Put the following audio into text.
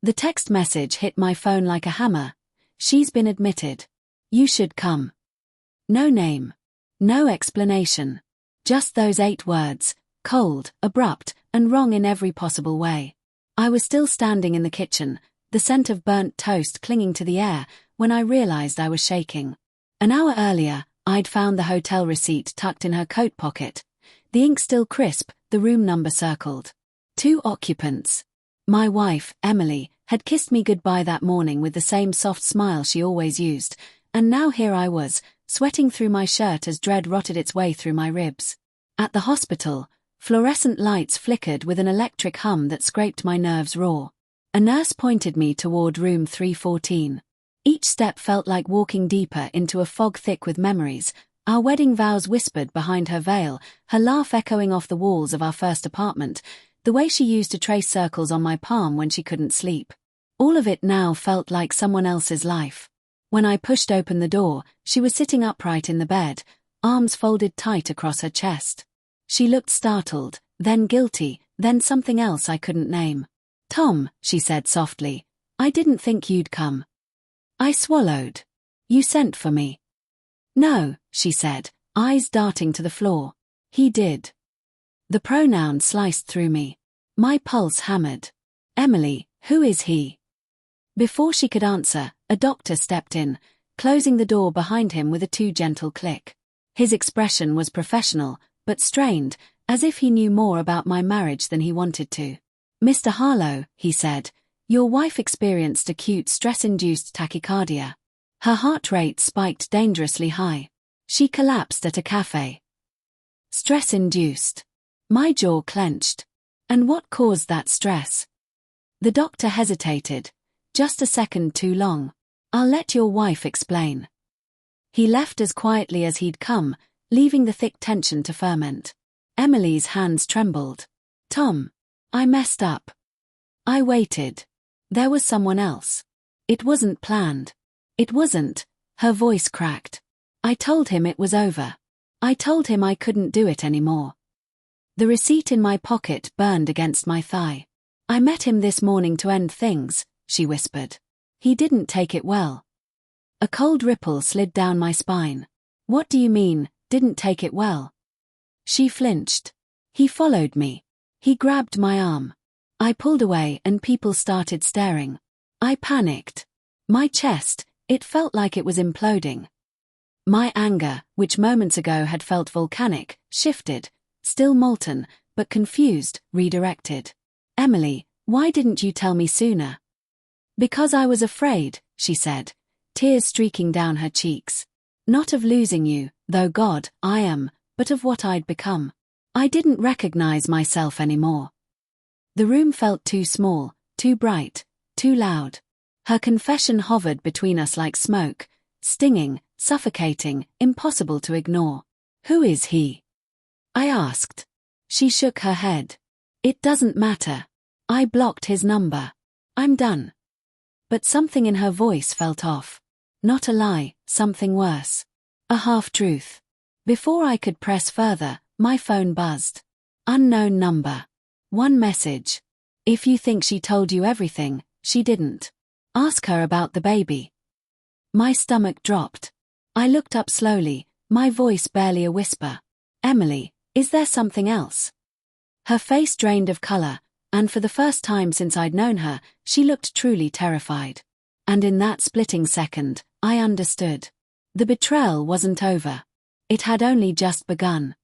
The text message hit my phone like a hammer. She's been admitted. You should come. No name. No explanation. Just those 8 words, cold, abrupt, and wrong in every possible way. I was still standing in the kitchen, the scent of burnt toast clinging to the air, when I realized I was shaking. An hour earlier, I'd found the hotel receipt tucked in her coat pocket, the ink still crisp, the room number circled. 2 occupants. My wife, Emily, had kissed me goodbye that morning with the same soft smile she always used, and now here I was, sweating through my shirt as dread rotted its way through my ribs. At the hospital, fluorescent lights flickered with an electric hum that scraped my nerves raw. A nurse pointed me toward room 314. Each step felt like walking deeper into a fog thick with memories, our wedding vows whispered behind her veil, her laugh echoing off the walls of our first apartment, the way she used to trace circles on my palm when she couldn't sleep. All of it now felt like someone else's life. When I pushed open the door, she was sitting upright in the bed, arms folded tight across her chest. She looked startled, then guilty, then something else I couldn't name. "Tom," she said softly, "I didn't think you'd come." I swallowed. "You sent for me." "No," she said, eyes darting to the floor. "He did." The pronoun sliced through me. My pulse hammered. "Emily, who is he?" Before she could answer, a doctor stepped in, closing the door behind him with a too gentle click. His expression was professional, but strained, as if he knew more about my marriage than he wanted to. "Mr. Harlow," he said, "your wife experienced acute stress-induced tachycardia. Her heart rate spiked dangerously high. She collapsed at a cafe." Stress-induced. My jaw clenched. And what caused that stress? The doctor hesitated. Just a second too long. "I'll let your wife explain." He left as quietly as he'd come, leaving the thick tension to ferment. Emily's hands trembled. "Tom, I messed up. I waited. There was someone else. It wasn't planned." "It wasn't," her voice cracked. "I told him it was over. I told him I couldn't do it anymore." The receipt in my pocket burned against my thigh. "I met him this morning to end things," she whispered. "He didn't take it well." A cold ripple slid down my spine. "What do you mean, didn't take it well?" She flinched. "He followed me. He grabbed my arm. I pulled away and people started staring. I panicked. My chest, it felt like it was imploding." My anger, which moments ago had felt volcanic, shifted, still molten, but confused, redirected. "Emily, why didn't you tell me sooner?" "Because I was afraid," she said, tears streaking down her cheeks. "Not of losing you, though God, I am, but of what I'd become. I didn't recognize myself anymore." The room felt too small, too bright, too loud. Her confession hovered between us like smoke, stinging, suffocating, impossible to ignore. "Who is he?" I asked. She shook her head. "It doesn't matter. I blocked his number. I'm done." But something in her voice felt off. Not a lie, something worse. A half-truth. Before I could press further, my phone buzzed. Unknown number. One message. "If you think she told you everything, she didn't. Ask her about the baby." My stomach dropped. I looked up slowly, my voice barely a whisper. "Emily, is there something else?" Her face drained of color, and for the first time since I'd known her, she looked truly terrified. And in that splitting second, I understood. The betrayal wasn't over. It had only just begun.